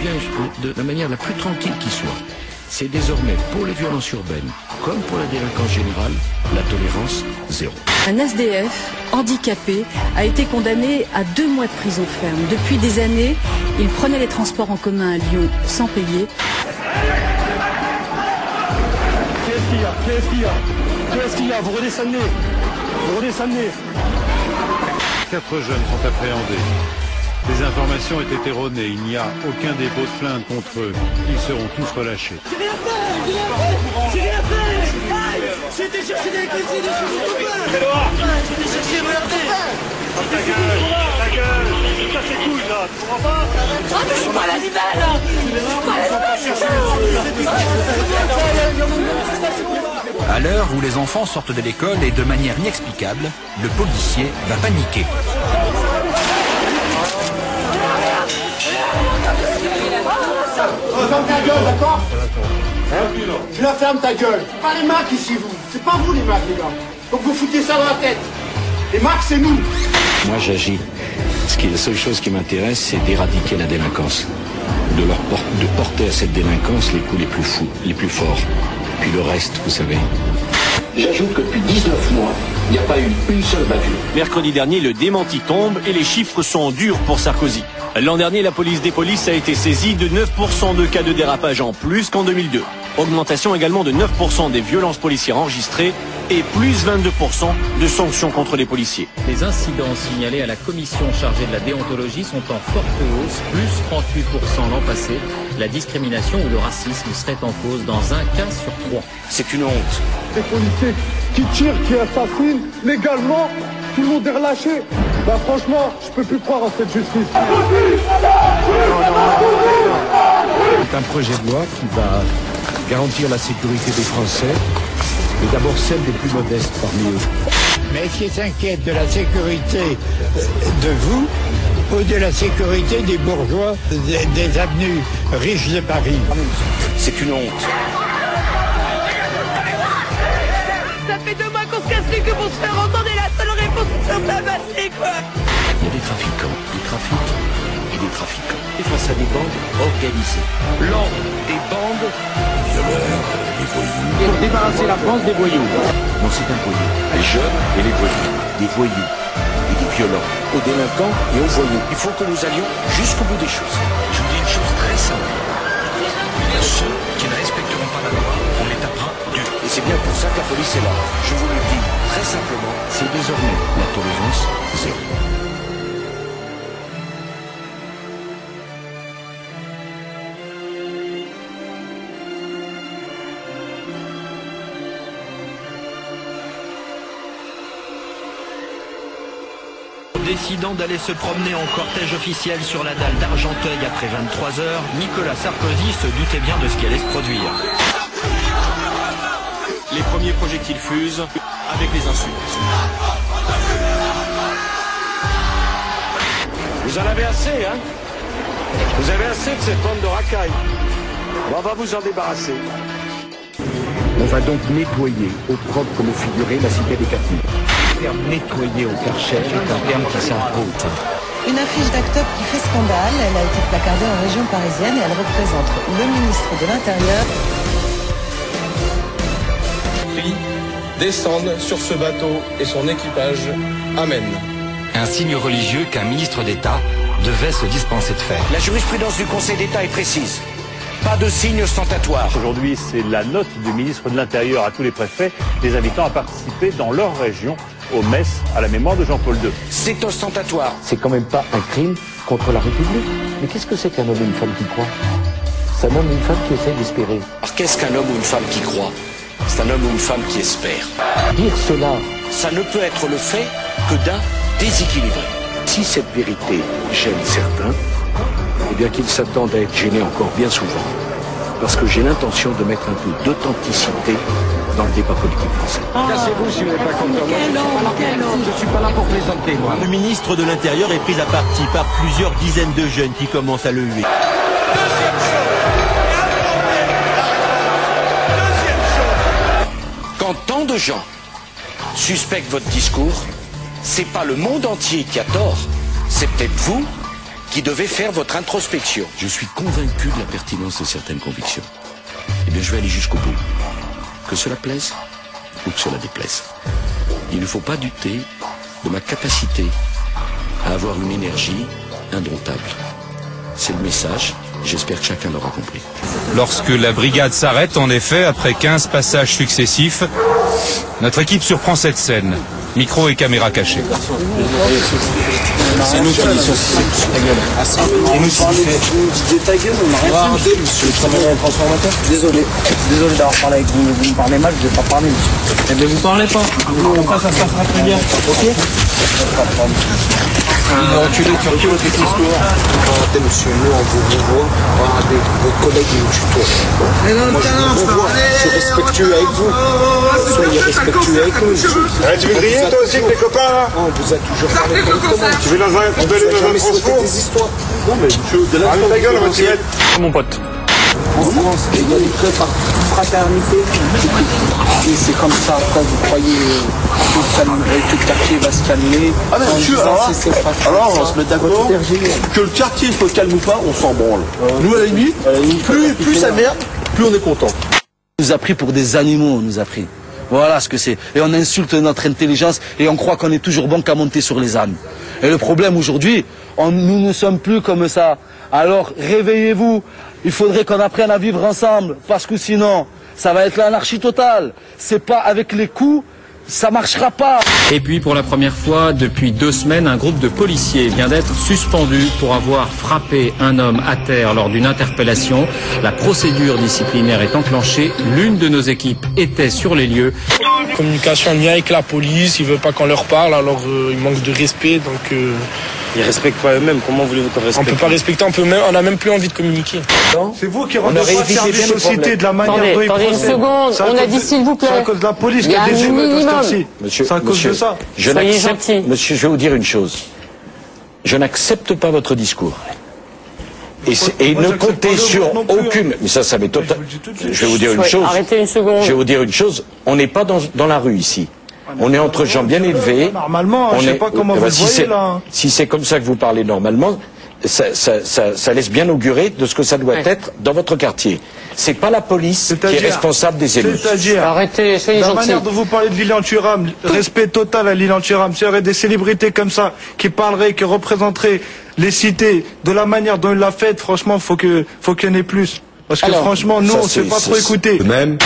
devient de la manière la plus tranquille qui soit. C'est désormais pour les violences urbaines, comme pour la délinquance générale, la tolérance zéro. Un SDF handicapé a été condamné à 2 mois de prison ferme. Depuis des années, il prenait les transports en commun à Lyon sans payer. Qu'est-ce qu'il y a Vous redescendez 4 jeunes sont appréhendés. Les informations étaient erronées. Il n'y a aucun dépôt de plainte contre eux. Ils seront tous relâchés. J'ai rien fait J'étais chercher des cuisines de chez mon copain J'étais chercher mon Ta gueule Ça c'est cool là, tu comprends pas? Ah mais je suis pas l'animal À l'heure où les enfants sortent de l'école et de manière inexplicable, le policier va paniquer. Ferme ta gueule, d'accord? Je la ferme ta gueule. C'est pas les Macs ici, vous. C'est pas vous les Macs, les gars. Donc vous foutez ça dans la tête. Les Macs, c'est nous. Moi, j'agis. La seule chose qui m'intéresse, c'est d'éradiquer la délinquance. De porter à cette délinquance les coups les plus fous, les plus forts. Puis le reste, vous savez. J'ajoute que depuis 19 mois, il n'y a pas eu une seule bavure. Mercredi dernier, le démenti tombe et les chiffres sont durs pour Sarkozy. L'an dernier, la police des polices a été saisie de 9% de cas de dérapage en plus qu'en 2002. Augmentation également de 9% des violences policières enregistrées et plus 22% de sanctions contre les policiers. Les incidents signalés à la commission chargée de la déontologie sont en forte hausse, plus 38% l'an passé. La discrimination ou le racisme serait en cause dans 1 cas sur 3. C'est une honte. Les policiers qui tirent, qui assassinent, légalement, tout le monde est relâché. Bah franchement, je peux plus croire en cette justice. C'est un projet de loi qui va garantir la sécurité des Français, et d'abord celle des plus modestes parmi eux. Mais est-ce qu'ils s'inquiètent de la sécurité de vous ou de la sécurité des bourgeois des avenues riches de Paris? C'est une honte. Ça fait 2 mois qu'on se casse les queues pour se faire entendre et la seule réponse c'est de tabasser quoi. Il y a des trafiquants, des trafics et des trafiquants. Et face à des bandes organisées. L'ordre des bandes, des violeurs, des voyous. Pour débarrasser la France des voyous. Non, c'est un voyou. Les jeunes et les voyous. Des voyous et des violents. Aux délinquants et aux voyous. Il faut que nous allions jusqu'au bout des choses. Je vous dis une chose très simple. Ceux qui ne respecteront pas la loi, on les tapera dur. Et c'est bien pour ça que la police est là. Je vous le dis très simplement, c'est désormais la tolérance zéro. Décidant d'aller se promener en cortège officiel sur la dalle d'Argenteuil après 23 heures, Nicolas Sarkozy se doutait bien de ce qui allait se produire. Les premiers projectiles fusent avec les insultes. Vous en avez assez, hein? Vous avez assez de cette bande de racailles. On va vous en débarrasser. On va donc nettoyer, au propre comme au figuré, la cité des 4000. Le terme nettoyer au Karcher est un terme qui s'impose. Une affiche d'Act-Up qui fait scandale, elle a été placardée en région parisienne et elle représente le ministre de l'Intérieur. Descendent sur ce bateau et son équipage. Amen. Un signe religieux qu'un ministre d'État devait se dispenser de faire. La jurisprudence du Conseil d'État est précise. Pas de signe ostentatoire. Aujourd'hui, c'est la note du ministre de l'Intérieur à tous les préfets, les invitant à participer dans leur région aux messes à la mémoire de Jean-Paul II. C'est ostentatoire. C'est quand même pas un crime contre la République. Mais qu'est-ce que c'est qu'un homme et une femme qui croient? C'est un homme et une femme qui essaient d'espérer. Alors qu'est-ce qu'un homme ou une femme qui croit? C'est un homme ou une femme qui espère. Dire cela, ça ne peut être le fait que d'un déséquilibré. Si cette vérité gêne certains, eh bien qu'ils s'attendent à être gênés encore bien souvent. Parce que j'ai l'intention de mettre un peu d'authenticité dans le débat politique français. Cassez-vous si vous n'êtes pas content. Je ne suis pas là pour plaisanter, moi. Le ministre de l'Intérieur est pris à partie par plusieurs dizaines de jeunes qui commencent à le huer. Quand tant de gens suspectent votre discours, c'est pas le monde entier qui a tort, c'est peut-être vous qui devait faire votre introspection. Je suis convaincu de la pertinence de certaines convictions. Eh bien, je vais aller jusqu'au bout. Que cela plaise ou que cela déplaise. Il ne faut pas douter de ma capacité à avoir une énergie indomptable. C'est le message, j'espère que chacun l'aura compris. Lorsque la brigade s'arrête, en effet, après 15 passages successifs, notre équipe surprend cette scène. Micro et caméra cachés. C'est nous qui disons ta gueule. C'est nous qui disons ta gueule, on n'a rien fait. Arrêtez, monsieur le travailleur transformateur. Désolé d'avoir parlé avec vous. Vous me parlez mal, je ne vais pas parler, monsieur. Eh bien, vous ne parlez pas. Enfin, ça se passera très bien. Ok. Il est enculé, tu recules votre histoire. Arrêtez, monsieur, nous, on vous revoit. Regardez, votre collègue, il nous tutoie. Moi, je vous revois. Je suis respectueux avec vous. Soyez respectueux avec nous. Tu veux griller, toi aussi, avec tes copains, là? On vous a toujours parlé correctement. Tu veux dans un transport? Des histoires. Non, mais de la ta gueule, on va tirer. Mon pote. En France, l'égalité par fraternité. Et c'est comme ça, après, vous croyez que le quartier va se calmer. Ah, mais monsieur, alors on se met d'accord que le quartier se calme ou pas, on s'en branle. Nous, à la limite, plus ça merde, plus on est content. On nous a pris pour des animaux, on nous a pris. Voilà ce que c'est. Et on insulte notre intelligence et on croit qu'on est toujours bon qu'à monter sur les ânes. Et le problème aujourd'hui, nous ne sommes plus comme ça. Alors réveillez-vous. Il faudrait qu'on apprenne à vivre ensemble. Parce que sinon, ça va être l'anarchie totale. C'est pas avec les coups, ça marchera pas. Et puis pour la première fois depuis 2 semaines, un groupe de policiers vient d'être suspendu pour avoir frappé un homme à terre lors d'une interpellation. La procédure disciplinaire est enclenchée. L'une de nos équipes était sur les lieux. Communication ni avec la police, ils veulent pas qu'on leur parle, alors ils manquent de respect, donc... Ils respectent pas eux-mêmes, comment voulez-vous qu'on respecte? On peut pas respecter, on a même plus envie de communiquer. C'est vous qui rendez pas service société de la manière dont ils procèdent. Attendez une seconde, on a dit s'il vous plaît. C'est à cause de la police qu'il y a des émeutes à ce Monsieur, c'est à cause de ça. Soyez gentil. Monsieur, je vais vous dire une chose. Je n'accepte pas votre discours. Et ne comptez sur aucune... Mais ça m'étonne. Je vais vous dire une chose. Arrêtez une seconde. Je vais vous dire une chose. On n'est pas dans la rue ici. On est entre gens bien élevés. Normalement, je ne sais pas comment vous le voyez là. Si c'est comme ça que vous parlez normalement, ça laisse bien augurer de ce que ça doit être dans votre quartier. C'est pas la police qui est responsable des émeutes. C'est-à-dire, arrêtez, soyez gentils. La manière dont vous parlez de Lilian Thuram, respect total à Lilian Thuram. S'il y aurait des célébrités comme ça qui parleraient, qui représenteraient les cités de la manière dont il l'a fait, franchement, faut qu'il y en ait plus. Parce que franchement, nous, on ne s'est pas trop écouter. Même.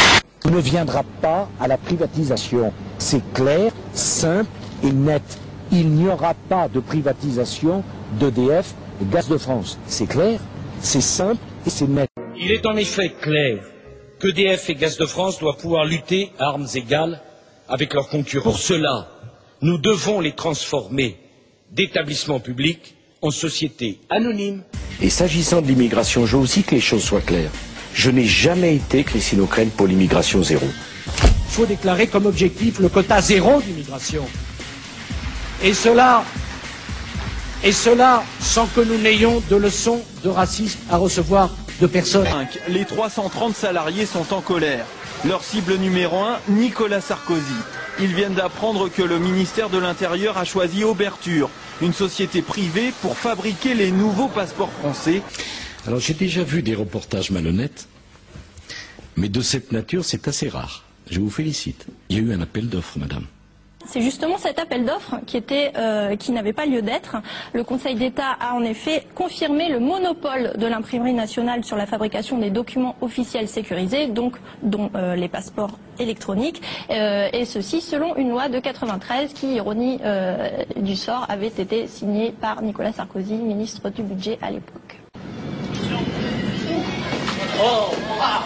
On ne viendra pas à la privatisation. C'est clair, simple et net. Il n'y aura pas de privatisation d'EDF et Gaz de France. C'est clair, c'est simple et c'est net. Il est en effet clair qu'EDF et Gaz de France doivent pouvoir lutter à armes égales avec leurs concurrents. Pour cela, nous devons les transformer d'établissements publics en sociétés anonymes. Et s'agissant de l'immigration, je veux aussi que les choses soient claires. Je n'ai jamais été, Christine O'Crane, pour l'immigration zéro. Il faut déclarer comme objectif le quota zéro d'immigration. Et cela sans que nous n'ayons de leçons de racisme à recevoir de personne. Les 330 salariés sont en colère. Leur cible numéro 1, Nicolas Sarkozy. Ils viennent d'apprendre que le ministère de l'Intérieur a choisi Auberture, une société privée pour fabriquer les nouveaux passeports français. Alors j'ai déjà vu des reportages malhonnêtes, mais de cette nature c'est assez rare. Je vous félicite. Il y a eu un appel d'offres, madame. C'est justement cet appel d'offres qui n'avait pas lieu d'être. Le Conseil d'État a en effet confirmé le monopole de l'imprimerie nationale sur la fabrication des documents officiels sécurisés, dont les passeports électroniques, et ceci selon une loi de 93 qui, ironie du sort, avait été signée par Nicolas Sarkozy, ministre du Budget à l'époque. Oh, ah,